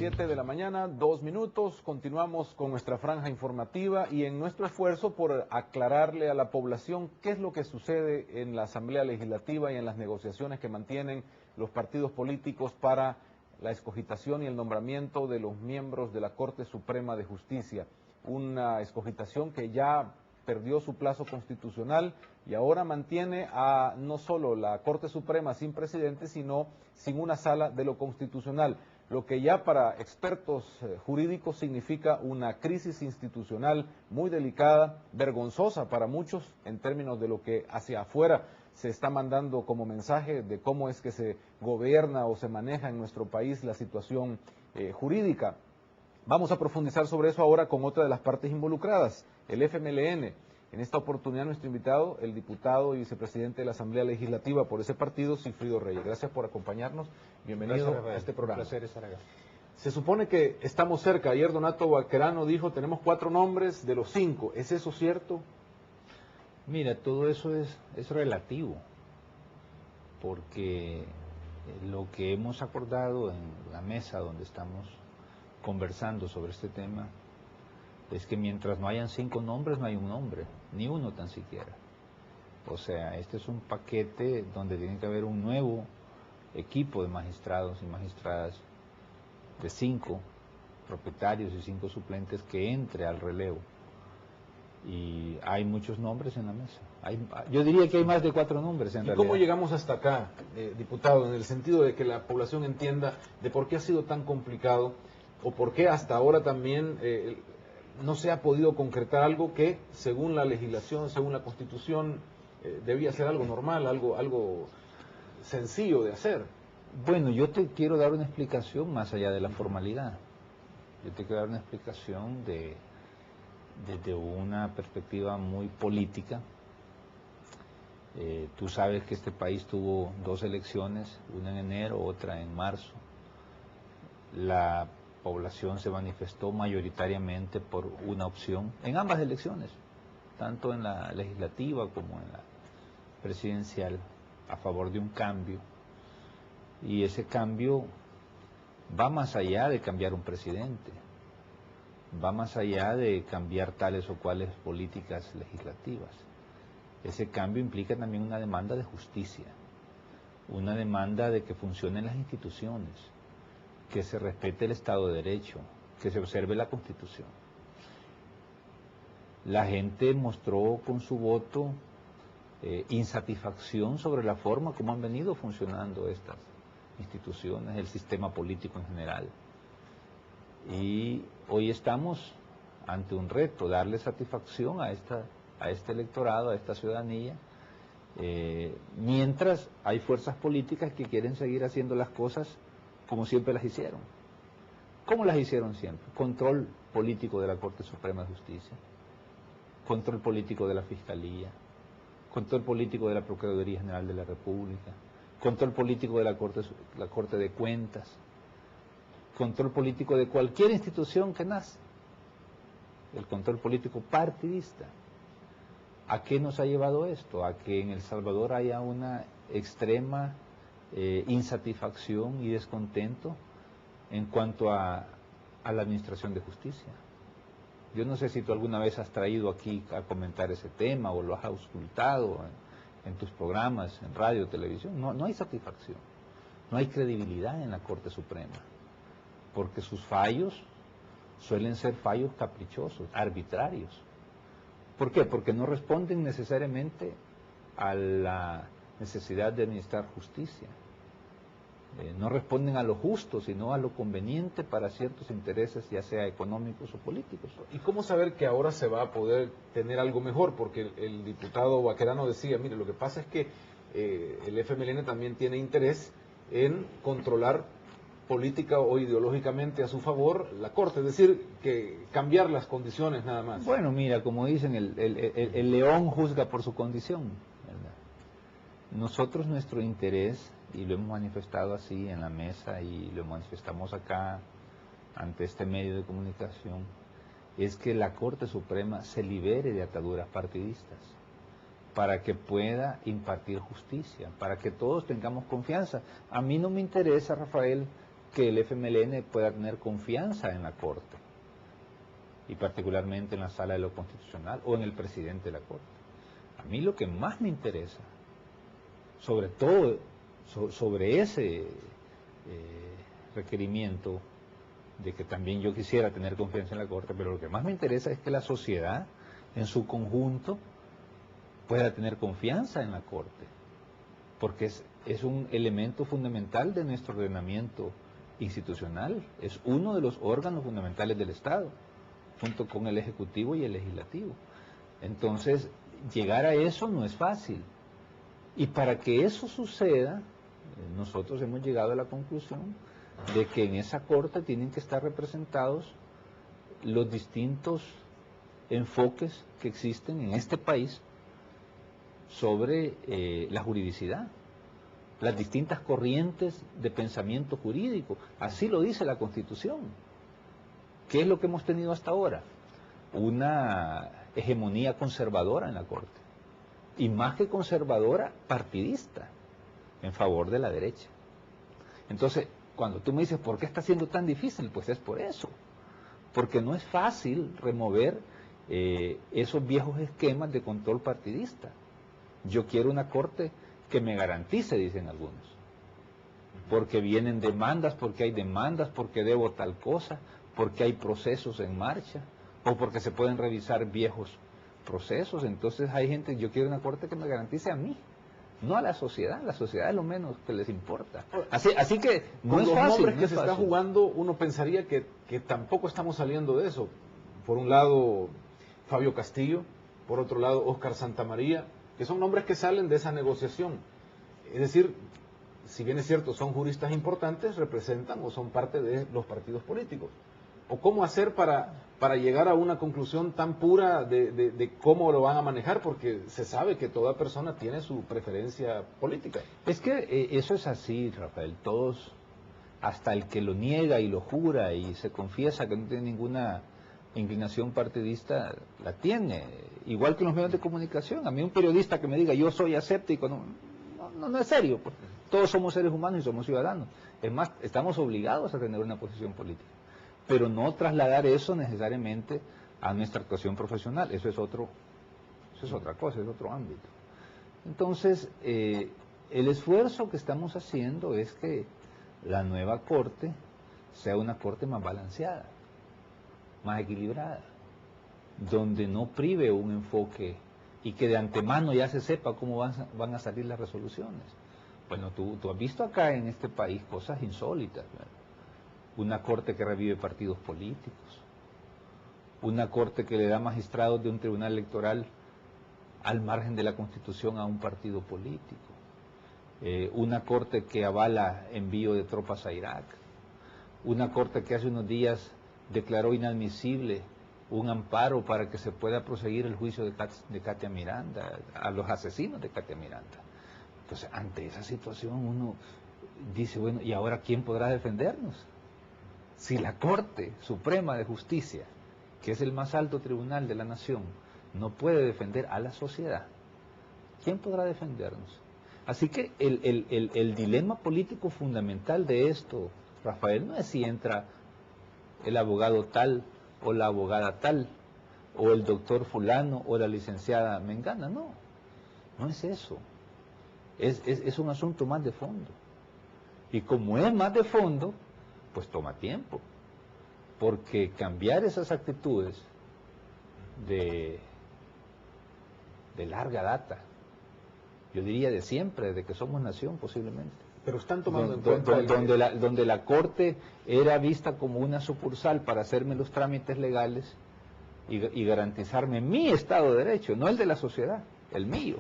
7 de la mañana, 2 minutos, continuamos con nuestra franja informativa y en nuestro esfuerzo por aclararle a la población qué es lo que sucede en la Asamblea Legislativa y en las negociaciones que mantienen los partidos políticos para la escogitación y el nombramiento de los miembros de la Corte Suprema de Justicia. Una escogitación que ya perdió su plazo constitucional y ahora mantiene a no solo la Corte Suprema sin presidente, sino sin una sala de lo constitucional, lo que ya para expertos jurídicos significa una crisis institucional muy delicada, vergonzosa para muchos en términos de lo que hacia afuera se está mandando como mensaje de cómo es que se gobierna o se maneja en nuestro país la situación jurídica. Vamos a profundizar sobre eso ahora con otra de las partes involucradas, el FMLN. En esta oportunidad nuestro invitado, el diputado y vicepresidente de la Asamblea Legislativa por ese partido, Sigfrido Reyes. Gracias por acompañarnos. Bienvenido a este programa. Un placer estar acá. Se supone que estamos cerca. Ayer Donato Baquerano dijo, tenemos 4 nombres de los 5. ¿Es eso cierto? Mira, todo eso es relativo, porque lo que hemos acordado en la mesa donde estamos conversando sobre este tema es que mientras no hayan 5 nombres, no hay un nombre, ni uno tan siquiera. O sea, este es un paquete donde tiene que haber un nuevo equipo de magistrados y magistradas de 5 propietarios y 5 suplentes que entre al relevo. Y hay muchos nombres en la mesa. Yo diría que hay más de 4 nombres en realidad. ¿Y cómo llegamos hasta acá, diputado, en el sentido de que la población entienda de por qué ha sido tan complicado o por qué hasta ahora también no se ha podido concretar algo que, según la legislación, según la Constitución, debía ser algo normal, algo sencillo de hacer? Bueno, yo te quiero dar una explicación más allá de la formalidad. Yo te quiero dar una explicación desde una perspectiva muy política. Tú sabes que este país tuvo 2 elecciones, una en enero, otra en marzo. La población se manifestó mayoritariamente por una opción en ambas elecciones, tanto en la legislativa como en la presidencial, a favor de un cambio. Y ese cambio va más allá de cambiar un presidente, va más allá de cambiar tales o cuales políticas legislativas. Ese cambio implica también una demanda de justicia, una demanda de que funcionen las instituciones, que se respete el Estado de Derecho, que se observe la Constitución. La gente mostró con su voto insatisfacción sobre la forma como han venido funcionando estas instituciones, el sistema político en general. Y hoy estamos ante un reto, darle satisfacción a este electorado, a esta ciudadanía, mientras hay fuerzas políticas que quieren seguir haciendo las cosas como siempre las hicieron. ¿Cómo las hicieron siempre? Control político de la Corte Suprema de Justicia, control político de la Fiscalía, control político de la Procuraduría General de la República, control político de la Corte de Cuentas, control político de cualquier institución que nace, el control político partidista. ¿A qué nos ha llevado esto? A que en El Salvador haya una extrema insatisfacción y descontento en cuanto a la administración de justicia. Yo no sé si tú alguna vez has traído aquí a comentar ese tema o lo has auscultado en tus programas, en radio, televisión. No hay satisfacción, no hay credibilidad en la Corte Suprema, porque sus fallos suelen ser fallos caprichosos, arbitrarios. ¿Por qué? Porque no responden necesariamente a la necesidad de administrar justicia. No responden a lo justo, sino a lo conveniente para ciertos intereses, ya sea económicos o políticos. ¿Y cómo saber que ahora se va a poder tener algo mejor? Porque el diputado Baquerano decía, mire, lo que pasa es que el FMLN también tiene interés en controlar política o ideológicamente a su favor la Corte, es decir, que cambiar las condiciones nada más. Bueno, mira, como dicen, el león juzga por su condición, ¿verdad? Nosotros nuestro interés, y lo hemos manifestado así en la mesa y lo manifestamos acá ante este medio de comunicación, es que la Corte Suprema se libere de ataduras partidistas para que pueda impartir justicia, para que todos tengamos confianza. A mí no me interesa, Rafael, que el FMLN pueda tener confianza en la Corte, y particularmente en la Sala de lo Constitucional o en el presidente de la Corte. A mí lo que más me interesa, sobre todo sobre ese requerimiento de que también yo quisiera tener confianza en la Corte, pero lo que más me interesa es que la sociedad en su conjunto pueda tener confianza en la Corte, porque es un elemento fundamental de nuestro ordenamiento institucional, es uno de los órganos fundamentales del Estado, junto con el Ejecutivo y el Legislativo. Entonces, llegar a eso no es fácil. Y para que eso suceda, nosotros hemos llegado a la conclusión de que en esa Corte tienen que estar representados los distintos enfoques que existen en este país sobre la juridicidad, las distintas corrientes de pensamiento jurídico. Así lo dice la Constitución. ¿Qué es lo que hemos tenido hasta ahora? Una hegemonía conservadora en la Corte, y más que conservadora, partidista, en favor de la derecha. Entonces, cuando tú me dices, ¿por qué está siendo tan difícil? Pues es por eso, porque no es fácil remover esos viejos esquemas de control partidista. Yo quiero una Corte que me garantice, dicen algunos, porque vienen demandas, porque hay demandas, porque debo tal cosa, porque hay procesos en marcha, o porque se pueden revisar viejos procesos. Entonces hay gente, yo quiero una Corte que me garantice a mí, no a la sociedad es lo menos que les importa. Así que no es fácil. Con los nombres que se está jugando, uno pensaría que tampoco estamos saliendo de eso. Por un lado, Fabio Castillo, por otro lado, Óscar Santamaría, que son nombres que salen de esa negociación. Es decir, si bien es cierto, son juristas importantes, representan o son parte de los partidos políticos. ¿O cómo hacer para llegar a una conclusión tan pura de cómo lo van a manejar? Porque se sabe que toda persona tiene su preferencia política. Es que eso es así, Rafael. Todos, hasta el que lo niega y lo jura y se confiesa que no tiene ninguna inclinación partidista, la tiene. Igual que en los medios de comunicación. A mí un periodista que me diga yo soy aséptico, no es serio. Pues. Todos somos seres humanos y somos ciudadanos. Es más, estamos obligados a tener una posición política, pero no trasladar eso necesariamente a nuestra actuación profesional. Eso es otra cosa, es otro ámbito. Entonces, el esfuerzo que estamos haciendo es que la nueva Corte sea una Corte más balanceada, más equilibrada, donde no prive un enfoque y que de antemano ya se sepa cómo van a salir las resoluciones. Bueno, tú has visto acá en este país cosas insólitas, ¿verdad? Una Corte que revive partidos políticos, una Corte que le da magistrados de un tribunal electoral al margen de la Constitución a un partido político, una Corte que avala envío de tropas a Irak, una Corte que hace unos días declaró inadmisible un amparo para que se pueda proseguir el juicio de Katia Miranda, a los asesinos de Katia Miranda. Entonces, ante esa situación uno dice, bueno, ¿y ahora quién podrá defendernos? Si la Corte Suprema de Justicia, que es el más alto tribunal de la nación, no puede defender a la sociedad, ¿quién podrá defendernos? Así que el dilema político fundamental de esto, Rafael, no es si entra el abogado tal o la abogada tal, o el doctor fulano o la licenciada mengana, no es eso. Es un asunto más de fondo. Y como es más de fondo, pues toma tiempo, porque cambiar esas actitudes de larga data, yo diría de siempre, desde que somos nación posiblemente. Pero están tomando en cuenta donde la Corte era vista como una sucursal para hacerme los trámites legales y garantizarme mi Estado de Derecho, no el de la sociedad, el mío.